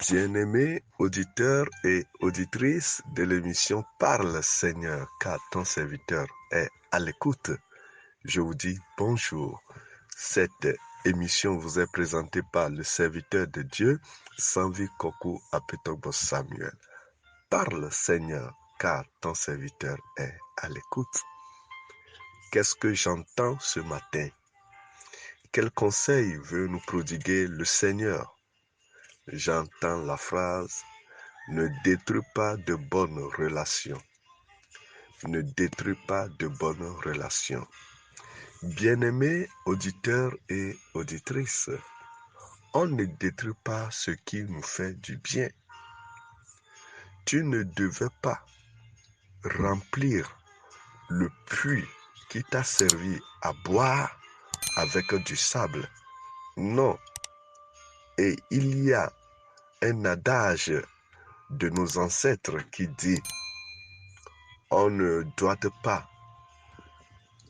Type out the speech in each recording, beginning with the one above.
Bien-aimés auditeurs et auditrices de l'émission Parle Seigneur, car ton serviteur est à l'écoute, je vous dis bonjour. Cette émission vous est présentée par le serviteur de Dieu, Sanvi Koku Apetogbo Samuel. Parle Seigneur, car ton serviteur est à l'écoute. Qu'est-ce que j'entends ce matin? Quel conseil veut nous prodiguer le Seigneur? J'entends la phrase: ne détruis pas de bonnes relations. Ne détruis pas de bonnes relations. Bien-aimés auditeurs et auditrices, on ne détruit pas ce qui nous fait du bien. Tu ne devais pas remplir le puits qui t'a servi à boire avec du sable. Non. Et il y a un adage de nos ancêtres qui dit: on ne doit pas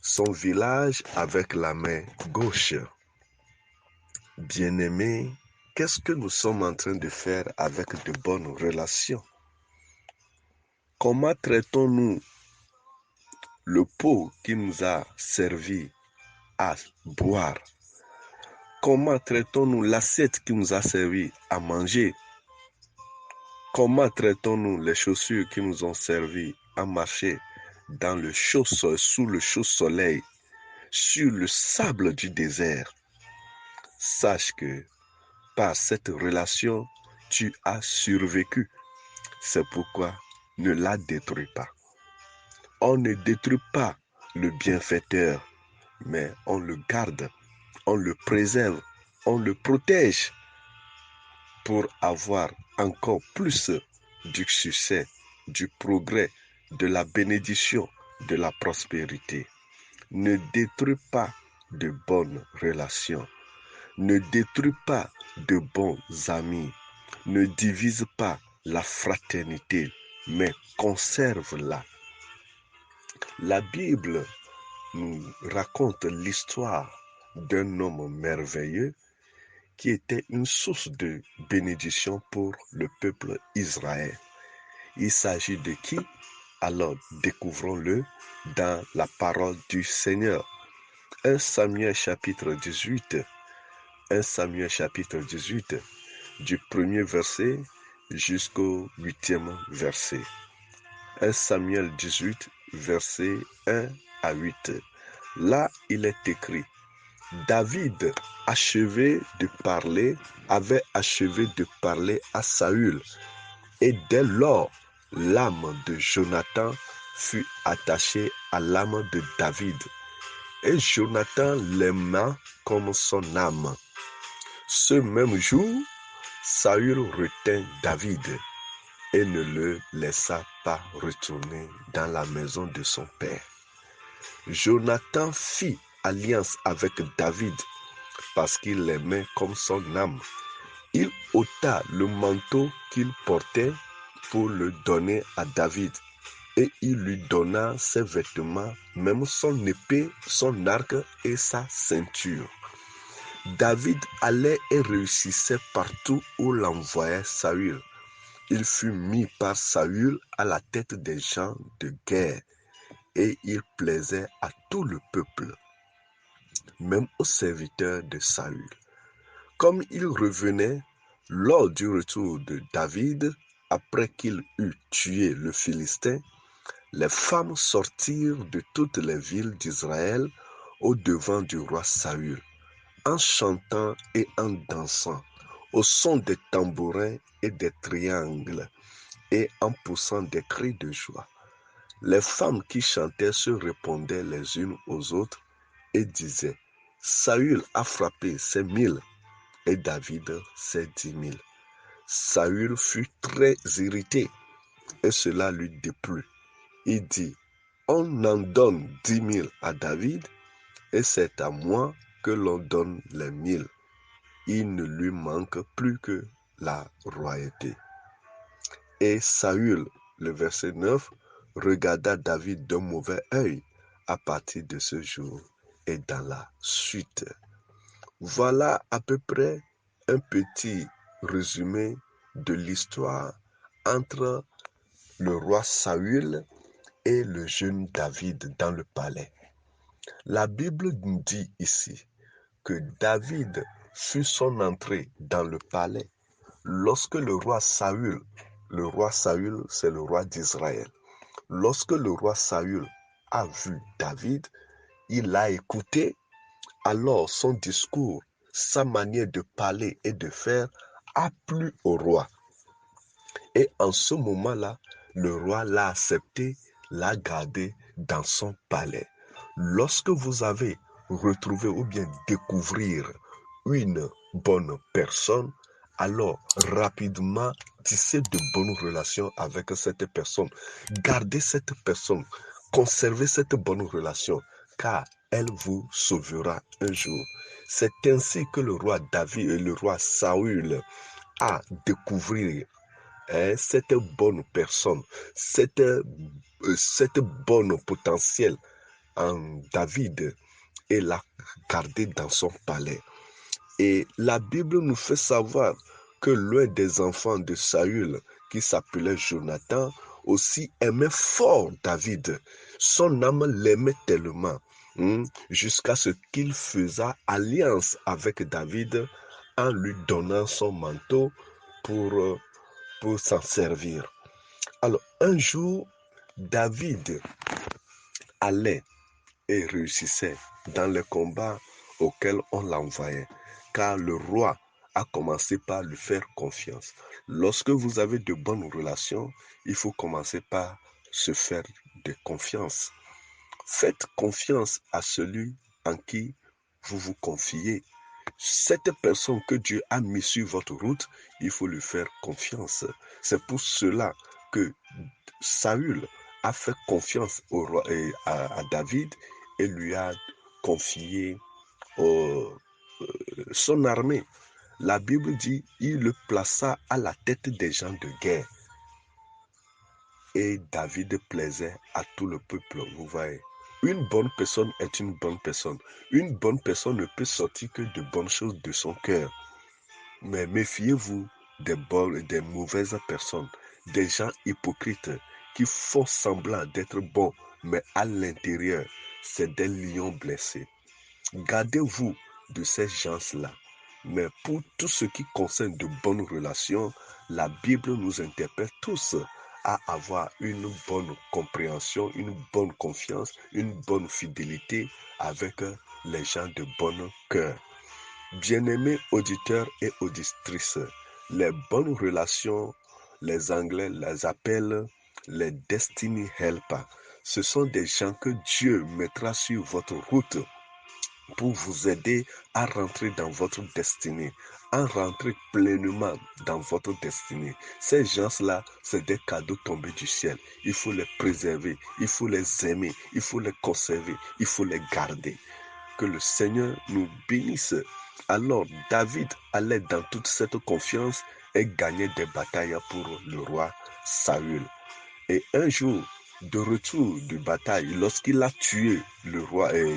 son village avec la main gauche. Bien-aimés, qu'est-ce que nous sommes en train de faire avec de bonnes relations? Comment traitons-nous le pot qui nous a servi à boire? Comment traitons-nous l'assiette qui nous a servi à manger? Comment traitons-nous les chaussures qui nous ont servi à marcher dans le chaud sol, sous le chaud soleil, sur le sable du désert? Sache que par cette relation, tu as survécu. C'est pourquoi ne la détruis pas. On ne détruit pas le bienfaiteur, mais on le garde, on le préserve, on le protège pour avoir encore plus du succès, du progrès, de la bénédiction, de la prospérité. Ne détruis pas de bonnes relations. Ne détruis pas de bons amis. Ne divise pas la fraternité, mais conserve-la. La Bible nous raconte l'histoire d'un homme merveilleux qui était une source de bénédiction pour le peuple Israël. Il s'agit de qui? Alors découvrons-le dans la parole du Seigneur. 1 Samuel chapitre 18. 1 Samuel chapitre 18, du premier verset jusqu'au 8e verset. 1 Samuel 18, verset 1 à 8. Là, il est écrit: David avait achevé de parler à Saül, et dès lors, l'âme de Jonathan fut attachée à l'âme de David, et Jonathan l'aima comme son âme. Ce même jour, Saül retint David et ne le laissa pas retourner dans la maison de son père. Jonathan fit alliance avec David parce qu'il l'aimait comme son âme. Il ôta le manteau qu'il portait pour le donner à David, et il lui donna ses vêtements, même son épée, son arc et sa ceinture. David allait et réussissait partout où l'envoyait Saül. Il fut mis par Saül à la tête des gens de guerre, et il plaisait à tout le peuple, même aux serviteurs de Saül. Comme il revenait lors du retour de David, après qu'il eut tué le Philistin, les femmes sortirent de toutes les villes d'Israël au devant du roi Saül, en chantant et en dansant, au son des tambourins et des triangles, et en poussant des cris de joie. Les femmes qui chantaient se répondaient les unes aux autres et disaient: Saül a frappé ses 1000 et David ses 10 000. Saül fut très irrité et cela lui déplut. Il dit: on en donne 10 000 à David et c'est à moi que l'on donne les 1000. Il ne lui manque plus que la royauté. Et Saül, le verset 9, regarda David d'un mauvais œil à partir de ce jour et dans la suite. Voilà à peu près un petit résumé de l'histoire entre le roi Saül et le jeune David dans le palais. La Bible nous dit ici que David fut son entrée dans le palais lorsque le roi Saül c'est le roi d'Israël, lorsque le roi Saül a vu David, il l'a écouté, alors son discours, sa manière de parler et de faire a plu au roi. Et en ce moment-là, le roi l'a accepté, l'a gardé dans son palais. Lorsque vous avez retrouvé ou bien découvrir une bonne personne, alors rapidement tissez de bonnes relations avec cette personne. Gardez cette personne, conservez cette bonne relation, car elle vous sauvera un jour. C'est ainsi que le roi David et le roi Saül a découvert cette bonne personne, cette bonne potentiel en David et l'a gardé dans son palais. Et la Bible nous fait savoir que l'un des enfants de Saül, qui s'appelait Jonathan, aussi aimait fort David. Son âme l'aimait tellement, jusqu'à ce qu'il faisait alliance avec David en lui donnant son manteau pour s'en servir. Alors, un jour, David allait et réussissait dans les combats auxquels on l'envoyait, car le roi a commencé par lui faire confiance. Lorsque vous avez de bonnes relations, il faut commencer par se faire de confiance. Faites confiance à celui en qui vous vous confiez. Cette personne que Dieu a mis sur votre route, il faut lui faire confiance. C'est pour cela que Saül a fait confiance au roi à David et lui a confié son armée. La Bible dit il le plaça à la tête des gens de guerre. Et David plaisait à tout le peuple, vous voyez. Une bonne personne est une bonne personne. Une bonne personne ne peut sortir que de bonnes choses de son cœur. Mais méfiez-vous des mauvaises personnes, des gens hypocrites qui font semblant d'être bons, mais à l'intérieur, c'est des lions blessés. Gardez-vous de ces gens-là. Mais pour tout ce qui concerne de bonnes relations, la Bible nous interpelle tous à avoir une bonne compréhension, une bonne confiance, une bonne fidélité avec les gens de bon cœur. Bien-aimés auditeurs et auditrices, les bonnes relations, les Anglais les appellent les Destiny Helpers. Ce sont des gens que Dieu mettra sur votre route pour vous aider à rentrer dans votre destinée, à rentrer pleinement dans votre destinée. Ces gens-là, c'est des cadeaux tombés du ciel. Il faut les préserver, il faut les aimer, il faut les conserver, il faut les garder. Que le Seigneur nous bénisse. Alors David allait dans toute cette confiance et gagnait des batailles pour le roi Saül. Et un jour, de retour de bataille, lorsqu'il a tué le roi et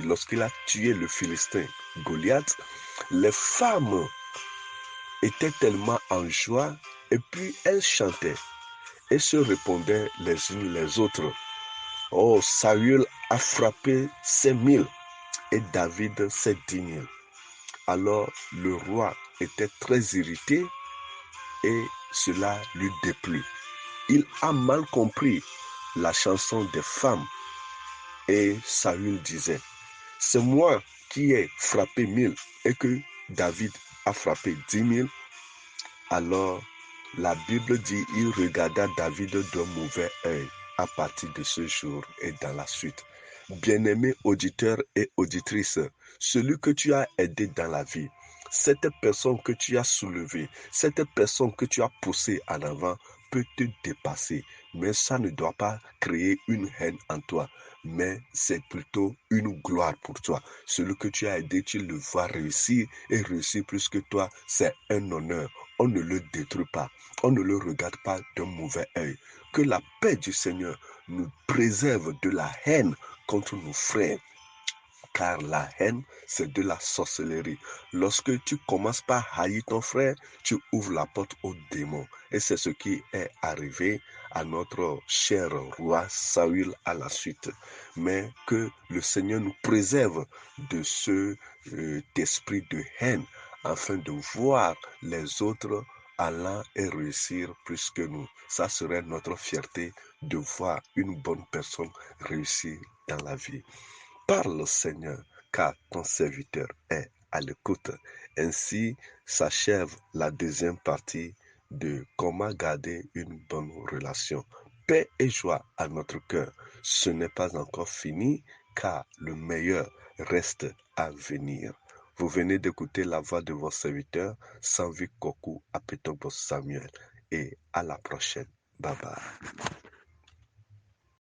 lorsqu'il a tué le Philistin Goliath, les femmes étaient tellement en joie et puis elles chantaient et se répondaient les unes les autres. Oh, Saül a frappé ses 1000 et David ses 10 000. Alors le roi était très irrité et cela lui déplut. Il a mal compris la chanson des femmes et Saül disait, c'est moi qui ai frappé 1000 et que David a frappé 10 000. Alors la Bible dit, il regarda David d'un mauvais œil à partir de ce jour et dans la suite. Bien-aimés auditeurs et auditrices, celui que tu as aidé dans la vie, cette personne que tu as soulevée, cette personne que tu as poussée en avant peut te dépasser, mais ça ne doit pas créer une haine en toi, mais c'est plutôt une gloire pour toi. Celui que tu as aidé, tu le vois réussir et réussir plus que toi, c'est un honneur. On ne le détruit pas, on ne le regarde pas d'un mauvais œil. Que la paix du Seigneur nous préserve de la haine contre nos frères. car la haine, c'est de la sorcellerie. Lorsque tu commences par haïr ton frère, tu ouvres la porte aux démons. Et c'est ce qui est arrivé à notre cher roi Saül à la suite. Mais que le Seigneur nous préserve de cet esprit de haine afin de voir les autres allant et réussir plus que nous. Ça serait notre fierté de voir une bonne personne réussir dans la vie. Parle, Seigneur, car ton serviteur est à l'écoute. Ainsi s'achève la deuxième partie de comment garder une bonne relation. Paix et joie à notre cœur. Ce n'est pas encore fini, car le meilleur reste à venir. Vous venez d'écouter la voix de vos serviteurs, Sanvi Koku Apetogbo Samuel. Et à la prochaine. Bye bye.